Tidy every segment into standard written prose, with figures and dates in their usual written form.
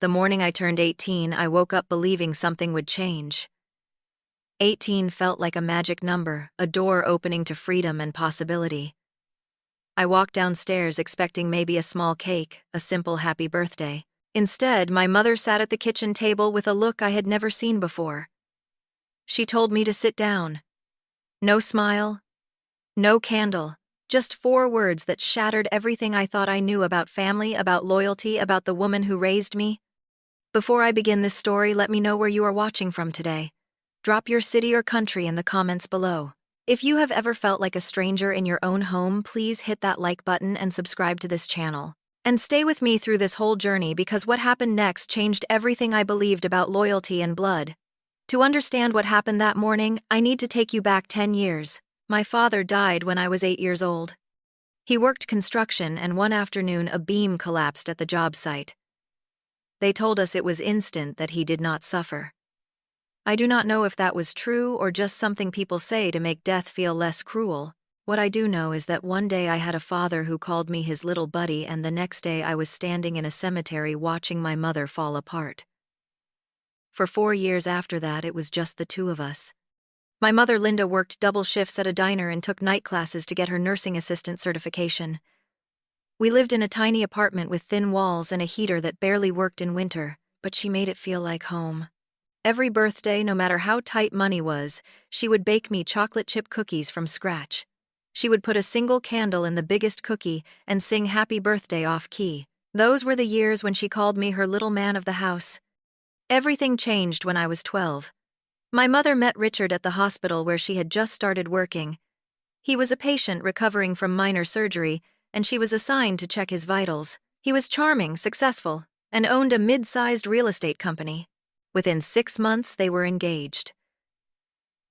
The morning I turned 18, I woke up believing something would change. 18 felt like a magic number, a door opening to freedom and possibility. I walked downstairs expecting maybe a small cake, a simple happy birthday. Instead, my mother sat at the kitchen table with a look I had never seen before. She told me to sit down. No smile, no candle, just 4 words that shattered everything I thought I knew about family, about loyalty, about the woman who raised me. Before I begin this story, let me know where you are watching from today. Drop your city or country in the comments below. If you have ever felt like a stranger in your own home, please hit that like button and subscribe to this channel. And stay with me through this whole journey because what happened next changed everything I believed about loyalty and blood. To understand what happened that morning, I need to take you back 10 years. My father died when I was 8 years old. He worked construction and one afternoon a beam collapsed at the job site. They told us it was instant, that he did not suffer. I do not know if that was true or just something people say to make death feel less cruel. What I do know is that one day I had a father who called me his little buddy, and the next day I was standing in a cemetery watching my mother fall apart. For 4 years after that, it was just the 2 of us. My mother, Linda, worked double shifts at a diner and took night classes to get her nursing assistant certification. We lived in a tiny apartment with thin walls and a heater that barely worked in winter, but she made it feel like home. Every birthday, no matter how tight money was, she would bake me chocolate chip cookies from scratch. She would put a single candle in the biggest cookie and sing happy birthday off-key. Those were the years when she called me her little man of the house. Everything changed when I was 12. My mother met Richard at the hospital where she had just started working. He was a patient recovering from minor surgery, and she was assigned to check his vitals. He was charming, successful, and owned a mid-sized real estate company. Within 6 months, they were engaged.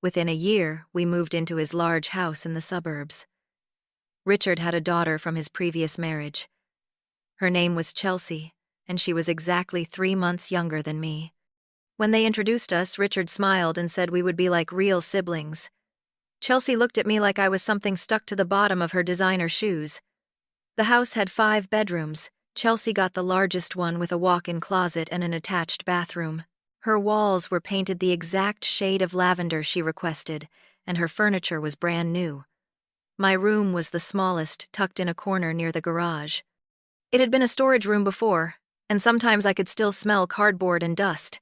Within a year, we moved into his large house in the suburbs. Richard had a daughter from his previous marriage. Her name was Chelsea, and she was exactly 3 months younger than me. When they introduced us, Richard smiled and said we would be like real siblings. Chelsea looked at me like I was something stuck to the bottom of her designer shoes. The house had 5 bedrooms. Chelsea got the largest one with a walk-in closet and an attached bathroom. Her walls were painted the exact shade of lavender she requested, and her furniture was brand new. My room was the smallest, tucked in a corner near the garage. It had been a storage room before, and sometimes I could still smell cardboard and dust.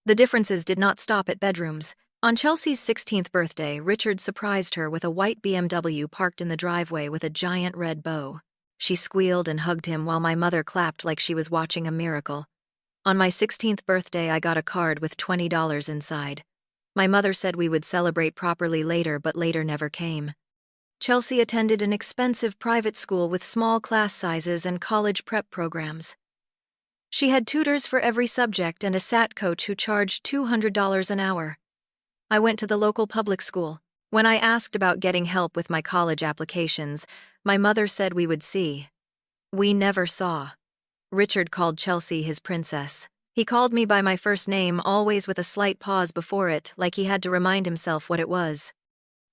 The differences did not stop at bedrooms. On Chelsea's 16th birthday, Richard surprised her with a white BMW parked in the driveway with a giant red bow. She squealed and hugged him while my mother clapped like she was watching a miracle. On my 16th birthday, I got a card with $20 inside. My mother said we would celebrate properly later, but later never came. Chelsea attended an expensive private school with small class sizes and college prep programs. She had tutors for every subject and a SAT coach who charged $200 an hour. I went to the local public school. When I asked about getting help with my college applications, my mother said we would see. We never saw. Richard called Chelsea his princess. He called me by my first name, always with a slight pause before it, like he had to remind himself what it was.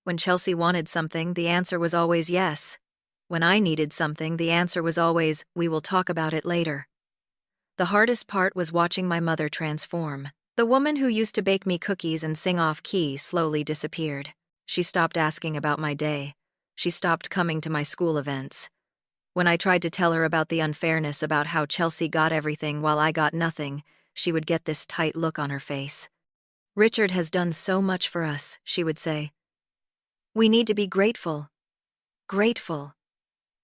When Chelsea wanted something, the answer was always yes. When I needed something, the answer was always, we will talk about it later. The hardest part was watching my mother transform. The woman who used to bake me cookies and sing off-key slowly disappeared. She stopped asking about my day. She stopped coming to my school events. When I tried to tell her about the unfairness, about how Chelsea got everything while I got nothing, she would get this tight look on her face. Richard has done so much for us, she would say. We need to be grateful. Grateful.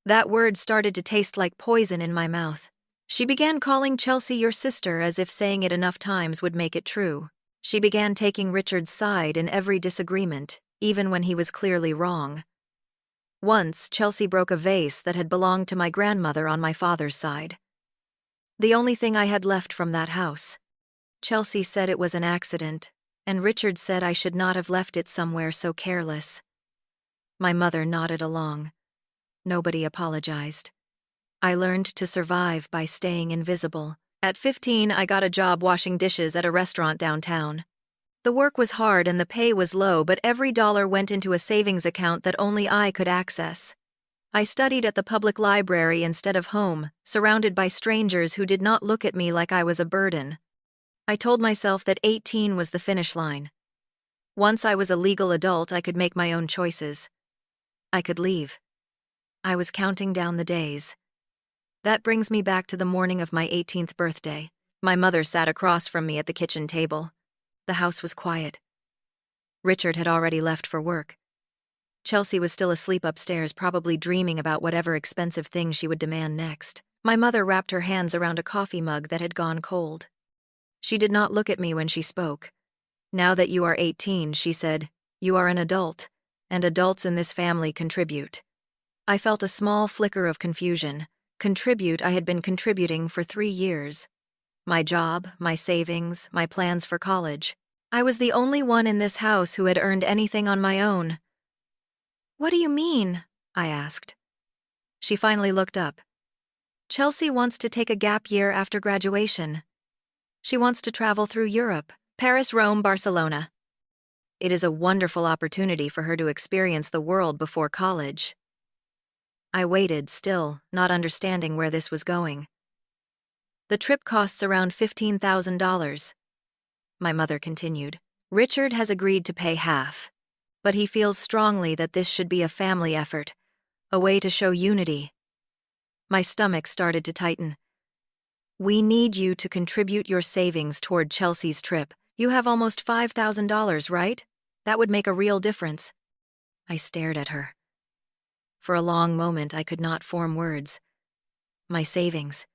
That word started to taste like poison in my mouth. She began calling Chelsea your sister, as if saying it enough times would make it true. She began taking Richard's side in every disagreement, even when he was clearly wrong. Once, Chelsea broke a vase that had belonged to my grandmother on my father's side. The only thing I had left from that house. Chelsea said it was an accident, and Richard said I should not have left it somewhere so careless. My mother nodded along. Nobody apologized. I learned to survive by staying invisible. At 15, I got a job washing dishes at a restaurant downtown. The work was hard and the pay was low, but every dollar went into a savings account that only I could access. I studied at the public library instead of home, surrounded by strangers who did not look at me like I was a burden. I told myself that 18 was the finish line. Once I was a legal adult, I could make my own choices. I could leave. I was counting down the days. That brings me back to the morning of my 18th birthday. My mother sat across from me at the kitchen table. The house was quiet. Richard had already left for work. Chelsea was still asleep upstairs, probably dreaming about whatever expensive thing she would demand next. My mother wrapped her hands around a coffee mug that had gone cold. She did not look at me when she spoke. Now that you are 18, she said, you are an adult, and adults in this family contribute. I felt a small flicker of confusion. Contribute, I had been contributing for 3 years. My job, my savings, my plans for college. I was the only one in this house who had earned anything on my own. What do you mean? I asked. She finally looked up. Chelsea wants to take a gap year after graduation. She wants to travel through Europe, Paris, Rome, Barcelona. It is a wonderful opportunity for her to experience the world before college. I waited, still, not understanding where this was going. The trip costs around $15,000. My mother continued. Richard has agreed to pay half, but he feels strongly that this should be a family effort, a way to show unity. My stomach started to tighten. We need you to contribute your savings toward Chelsea's trip. You have almost $5,000, right? That would make a real difference. I stared at her. For a long moment, I could not form words. My savings.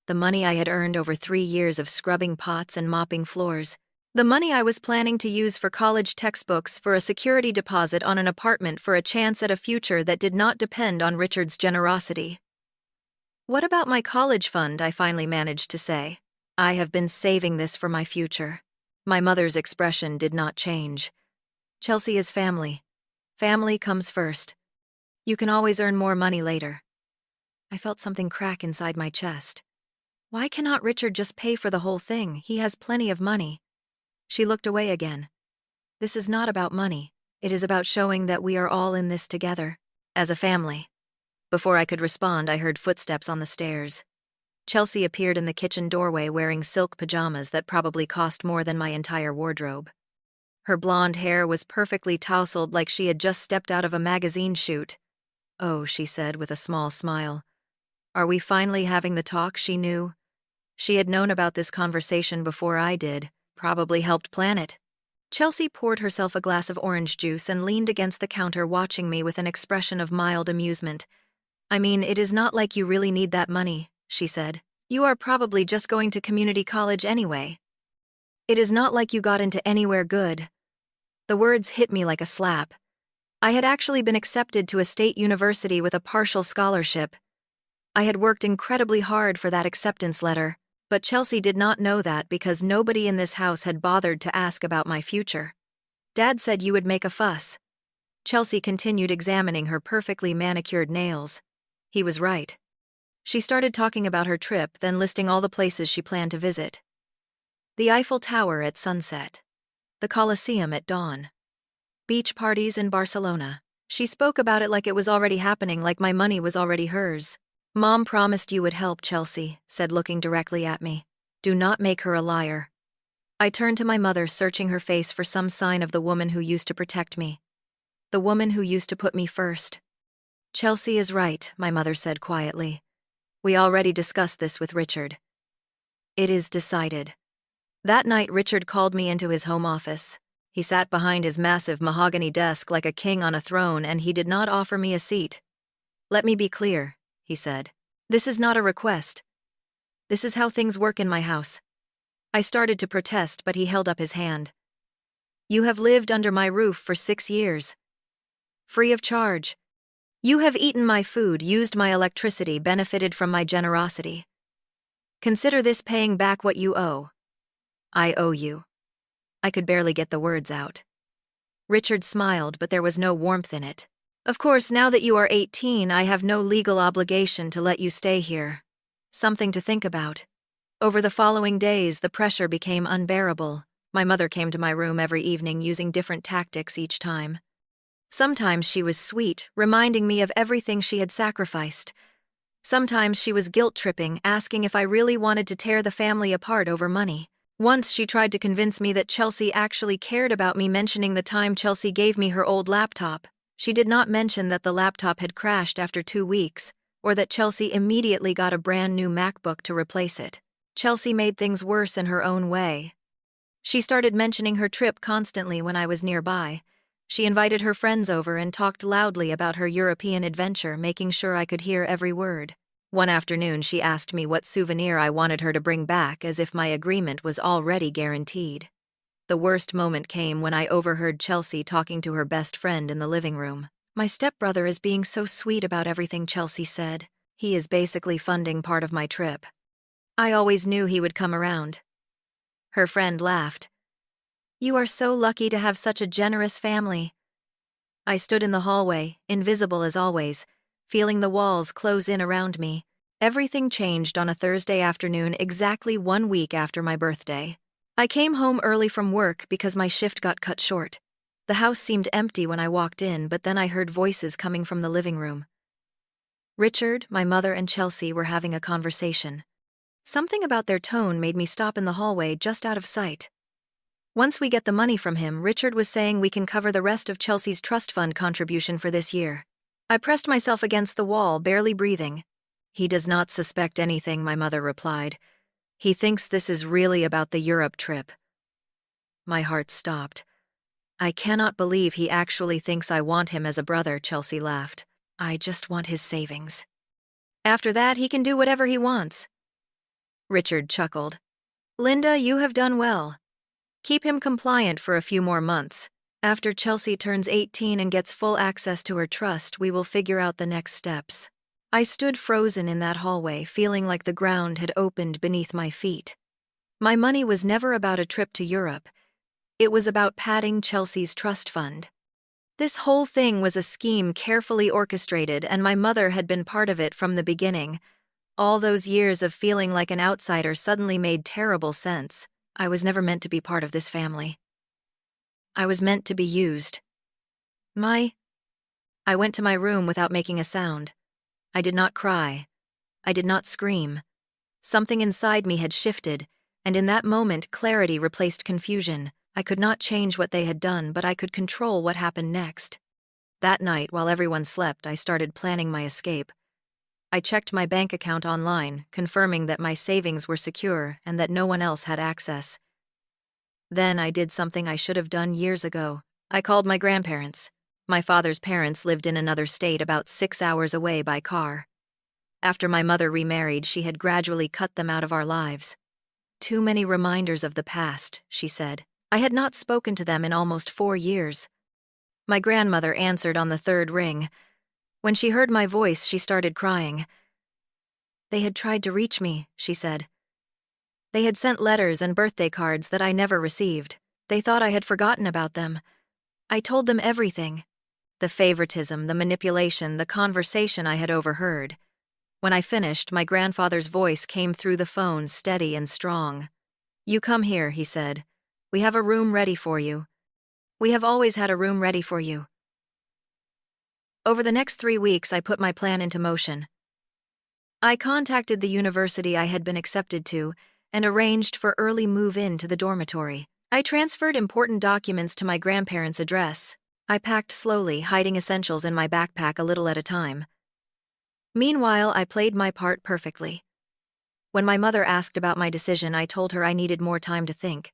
The money I had earned over 3 years of scrubbing pots and mopping floors. The money I was planning to use for college textbooks, for a security deposit on an apartment, for a chance at a future that did not depend on Richard's generosity. What about my college fund? I finally managed to say. I have been saving this for my future. My mother's expression did not change. Chelsea is family. Family comes first. You can always earn more money later. I felt something crack inside my chest. Why cannot Richard just pay for the whole thing? He has plenty of money. She looked away again. This is not about money. It is about showing that we are all in this together, as a family. Before I could respond, I heard footsteps on the stairs. Chelsea appeared in the kitchen doorway wearing silk pajamas that probably cost more than my entire wardrobe. Her blonde hair was perfectly tousled, like she had just stepped out of a magazine shoot. Oh, she said with a small smile. Are we finally having the talk she knew? She had known about this conversation before I did, probably helped plan it. Chelsea poured herself a glass of orange juice and leaned against the counter, watching me with an expression of mild amusement. I mean, it is not like you really need that money, she said. You are probably just going to community college anyway. It is not like you got into anywhere good. The words hit me like a slap. I had actually been accepted to a state university with a partial scholarship. I had worked incredibly hard for that acceptance letter, but Chelsea did not know that because nobody in this house had bothered to ask about my future. Dad said you would make a fuss. Chelsea continued examining her perfectly manicured nails. He was right. She started talking about her trip, then listing all the places she planned to visit. The Eiffel Tower at sunset. The Colosseum at dawn. Beach parties in Barcelona. She spoke about it like it was already happening, like my money was already hers. Mom promised you would help, Chelsea said, looking directly at me. Do not make her a liar. I turned to my mother, searching her face for some sign of the woman who used to protect me. The woman who used to put me first. Chelsea is right, my mother said quietly. We already discussed this with Richard. It is decided. That night, Richard called me into his home office. He sat behind his massive mahogany desk like a king on a throne, and he did not offer me a seat. Let me be clear, he said. This is not a request. This is how things work in my house. I started to protest, but he held up his hand. You have lived under my roof for 6 years. Free of charge. You have eaten my food, used my electricity, benefited from my generosity. Consider this paying back what you owe. I owe you. I could barely get the words out. Richard smiled, but there was no warmth in it. Of course, now that you are 18, I have no legal obligation to let you stay here. Something to think about. Over the following days, the pressure became unbearable. My mother came to my room every evening, using different tactics each time. Sometimes she was sweet, reminding me of everything she had sacrificed. Sometimes she was guilt-tripping, asking if I really wanted to tear the family apart over money. Once she tried to convince me that Chelsea actually cared about me, mentioning the time Chelsea gave me her old laptop. She did not mention that the laptop had crashed after 2 weeks, or that Chelsea immediately got a brand new MacBook to replace it. Chelsea made things worse in her own way. She started mentioning her trip constantly when I was nearby. She invited her friends over and talked loudly about her European adventure, making sure I could hear every word. One afternoon, she asked me what souvenir I wanted her to bring back, as if my agreement was already guaranteed. The worst moment came when I overheard Chelsea talking to her best friend in the living room. "My stepbrother is being so sweet about everything," Chelsea said. "He is basically funding part of my trip. I always knew he would come around." Her friend laughed. "You are so lucky to have such a generous family." I stood in the hallway, invisible as always, feeling the walls close in around me. Everything changed on a Thursday afternoon, exactly 1 week after my birthday. I came home early from work because my shift got cut short. The house seemed empty when I walked in, but then I heard voices coming from the living room. Richard, my mother, and Chelsea were having a conversation. Something about their tone made me stop in the hallway, just out of sight. "Once we get the money from him," Richard was saying, "we can cover the rest of Chelsea's trust fund contribution for this year." I pressed myself against the wall, barely breathing. "He does not suspect anything," my mother replied. "He thinks this is really about the Europe trip." My heart stopped. "I cannot believe he actually thinks I want him as a brother," Chelsea laughed. "I just want his savings. After that, he can do whatever he wants." Richard chuckled. "Linda, you have done well. Keep him compliant for a few more months. After Chelsea turns 18 and gets full access to her trust, we will figure out the next steps." I stood frozen in that hallway, feeling like the ground had opened beneath my feet. My money was never about a trip to Europe. It was about padding Chelsea's trust fund. This whole thing was a scheme carefully orchestrated, and my mother had been part of it from the beginning. All those years of feeling like an outsider suddenly made terrible sense. I was never meant to be part of this family. I was meant to be used. I went to my room without making a sound. I did not cry. I did not scream. Something inside me had shifted, and in that moment, clarity replaced confusion. I could not change what they had done, but I could control what happened next. That night, while everyone slept, I started planning my escape. I checked my bank account online, confirming that my savings were secure and that no one else had access. Then I did something I should have done years ago. I called my grandparents. My father's parents lived in another state, about 6 hours away by car. After my mother remarried, she had gradually cut them out of our lives. "Too many reminders of the past," she said. I had not spoken to them in almost 4 years. My grandmother answered on the third ring. When she heard my voice, she started crying. "They had tried to reach me," she said. "They had sent letters and birthday cards that I never received. They thought I had forgotten about them. I told them everything. The favoritism, the manipulation, the conversation I had overheard. When I finished, my grandfather's voice came through the phone, steady and strong. "You come here," he said. "We have a room ready for you. We have always had a room ready for you." Over the next 3 weeks, I put my plan into motion. I contacted the university I had been accepted to and arranged for early move-in to the dormitory. I transferred important documents to my grandparents' address. I packed slowly, hiding essentials in my backpack a little at a time. Meanwhile, I played my part perfectly. When my mother asked about my decision, I told her I needed more time to think.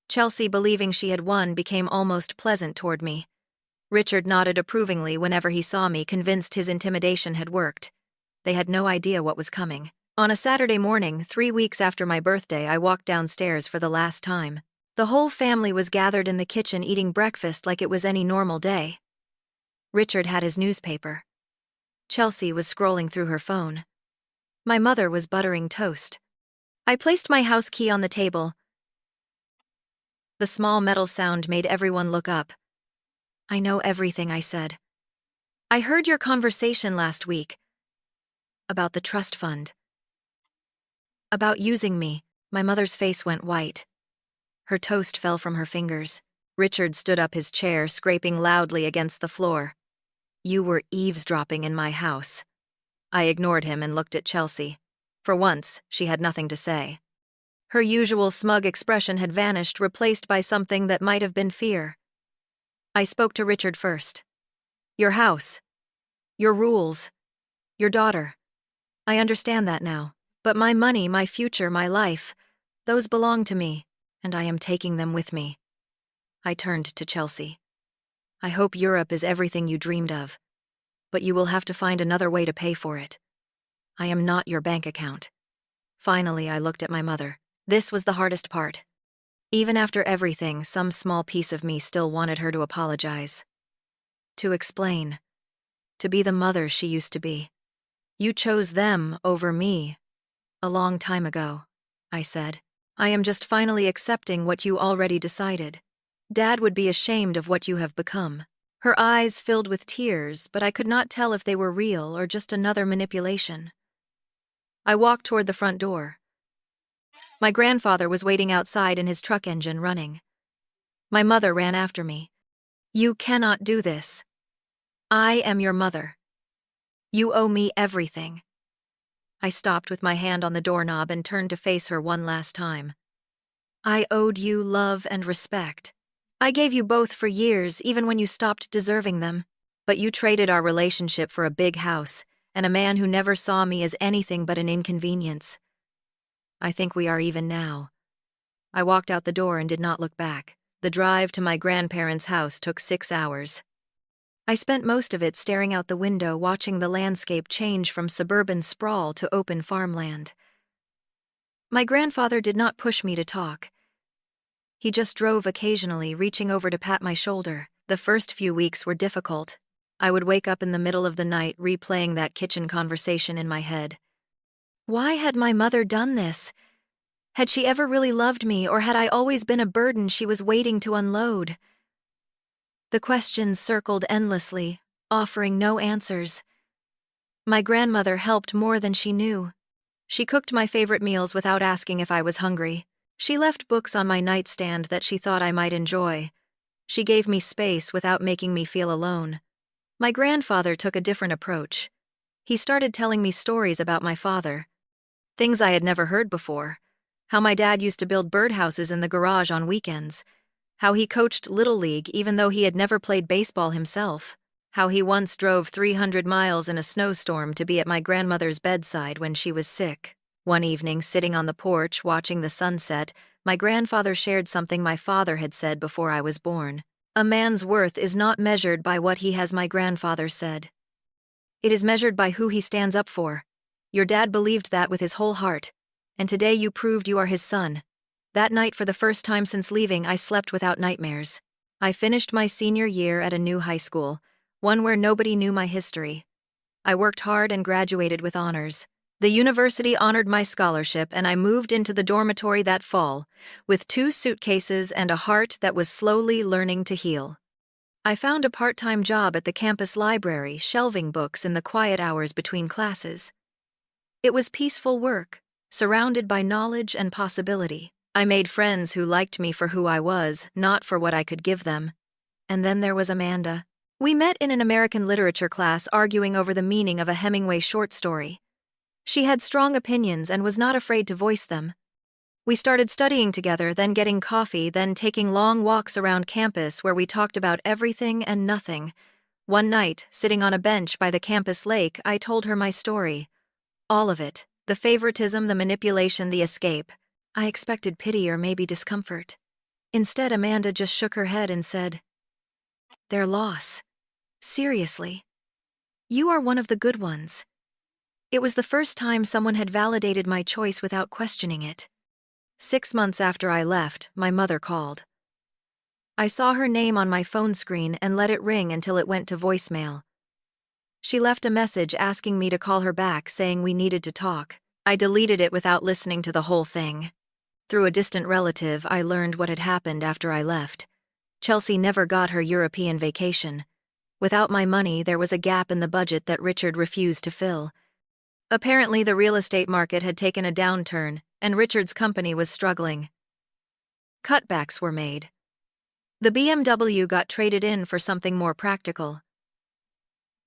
Chelsea, believing she had won, became almost pleasant toward me. Richard nodded approvingly whenever he saw me, convinced his intimidation had worked. They had no idea what was coming. On a Saturday morning, 3 weeks after my birthday, I walked downstairs for the last time. The whole family was gathered in the kitchen eating breakfast like it was any normal day. Richard had his newspaper. Chelsea was scrolling through her phone. My mother was buttering toast. I placed my house key on the table. The small metal sound made everyone look up. "I know everything," I said. "I heard your conversation last week. About the trust fund. About using me." My mother's face went white. Her toast fell from her fingers. Richard stood up his chair, scraping loudly against the floor. "You were eavesdropping in my house." I ignored him and looked at Chelsea. For once, she had nothing to say. Her usual smug expression had vanished, replaced by something that might have been fear. I spoke to Richard first. "Your house. Your rules. Your daughter. I understand that now. But my money, my future, my life, those belong to me, and I am taking them with me." I turned to Chelsea. "I hope Europe is everything you dreamed of, but you will have to find another way to pay for it. I am not your bank account." Finally, I looked at my mother. This was the hardest part. Even after everything, some small piece of me still wanted her to apologize. To explain. To be the mother she used to be. "You chose them over me a long time ago," I said. "I am just finally accepting what you already decided. Dad would be ashamed of what you have become." Her eyes filled with tears, but I could not tell if they were real or just another manipulation. I walked toward the front door. My grandfather was waiting outside in his truck engine running. My mother ran after me. "You cannot do this. I am your mother. You owe me everything." I stopped with my hand on the doorknob and turned to face her one last time. "I owed you love and respect. I gave you both for years, even when you stopped deserving them. But you traded our relationship for a big house and a man who never saw me as anything but an inconvenience. I think we are even now." I walked out the door and did not look back. The drive to my grandparents' house took 6 hours. I spent most of it staring out the window, watching the landscape change from suburban sprawl to open farmland. My grandfather did not push me to talk. He just drove occasionally, reaching over to pat my shoulder. The first few weeks were difficult. I would wake up in the middle of the night, replaying that kitchen conversation in my head. Why had my mother done this? Had she ever really loved me, or had I always been a burden she was waiting to unload? The questions circled endlessly, offering no answers. My grandmother helped more than she knew. She cooked my favorite meals without asking if I was hungry. She left books on my nightstand that she thought I might enjoy. She gave me space without making me feel alone. My grandfather took a different approach. He started telling me stories about my father. Things I had never heard before. How my dad used to build birdhouses in the garage on weekends. How he coached Little League even though he had never played baseball himself. How he once drove 300 miles in a snowstorm to be at my grandmother's bedside when she was sick. One evening, sitting on the porch watching the sunset, my grandfather shared something my father had said before I was born. "A man's worth is not measured by what he has," my grandfather said. "It is measured by who he stands up for. Your dad believed that with his whole heart, and today you proved you are his son." That night, for the first time since leaving, I slept without nightmares. I finished my senior year at a new high school, one where nobody knew my history. I worked hard and graduated with honors. The university honored my scholarship, and I moved into the dormitory that fall, with 2 suitcases and a heart that was slowly learning to heal. I found a part-time job at the campus library, shelving books in the quiet hours between classes. It was peaceful work, surrounded by knowledge and possibility. I made friends who liked me for who I was, not for what I could give them. And then there was Amanda. We met in an American literature class, arguing over the meaning of a Hemingway short story. She had strong opinions and was not afraid to voice them. We started studying together, then getting coffee, then taking long walks around campus where we talked about everything and nothing. One night, sitting on a bench by the campus lake, I told her my story. All of it. The favoritism, the manipulation, the escape. I expected pity or maybe discomfort. Instead, Amanda just shook her head and said, "Their loss. Seriously. You are one of the good ones." It was the first time someone had validated my choice without questioning it. 6 months after I left, my mother called. I saw her name on my phone screen and let it ring until it went to voicemail. She left a message asking me to call her back, saying we needed to talk. I deleted it without listening to the whole thing. Through a distant relative, I learned what had happened after I left. Chelsea never got her European vacation. Without my money, there was a gap in the budget that Richard refused to fill. Apparently, the real estate market had taken a downturn, and Richard's company was struggling. Cutbacks were made. The BMW got traded in for something more practical.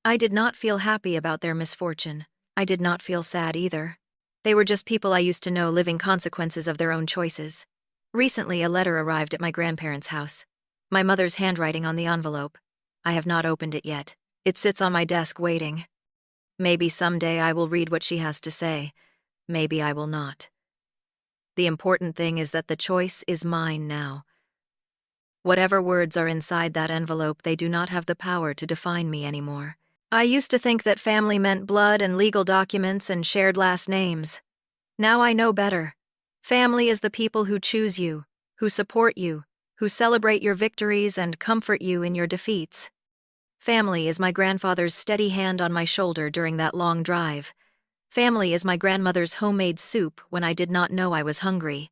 I did not feel happy about their misfortune. I did not feel sad either. They were just people I used to know living consequences of their own choices. Recently, a letter arrived at my grandparents' house. My mother's handwriting on the envelope. I have not opened it yet. It sits on my desk waiting. Maybe someday I will read what she has to say. Maybe I will not. The important thing is that the choice is mine now. Whatever words are inside that envelope, they do not have the power to define me anymore. I used to think that family meant blood and legal documents and shared last names. Now I know better. Family is the people who choose you, who support you, who celebrate your victories and comfort you in your defeats. Family is my grandfather's steady hand on my shoulder during that long drive. Family is my grandmother's homemade soup when I did not know I was hungry.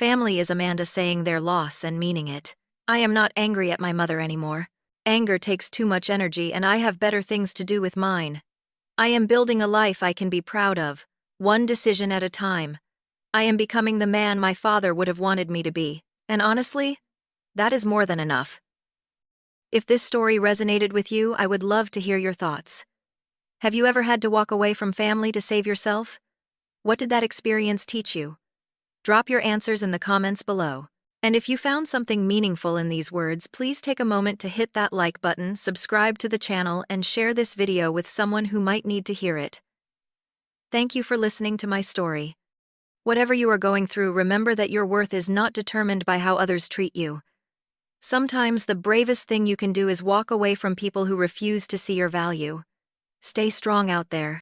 Family is Amanda saying their loss and meaning it. I am not angry at my mother anymore. Anger takes too much energy and I have better things to do with mine. I am building a life I can be proud of, one decision at a time. I am becoming the man my father would have wanted me to be, and honestly, that is more than enough. If this story resonated with you, I would love to hear your thoughts. Have you ever had to walk away from family to save yourself? What did that experience teach you? Drop your answers in the comments below. And if you found something meaningful in these words, please take a moment to hit that like button, subscribe to the channel, and share this video with someone who might need to hear it. Thank you for listening to my story. Whatever you are going through, remember that your worth is not determined by how others treat you. Sometimes the bravest thing you can do is walk away from people who refuse to see your value. Stay strong out there.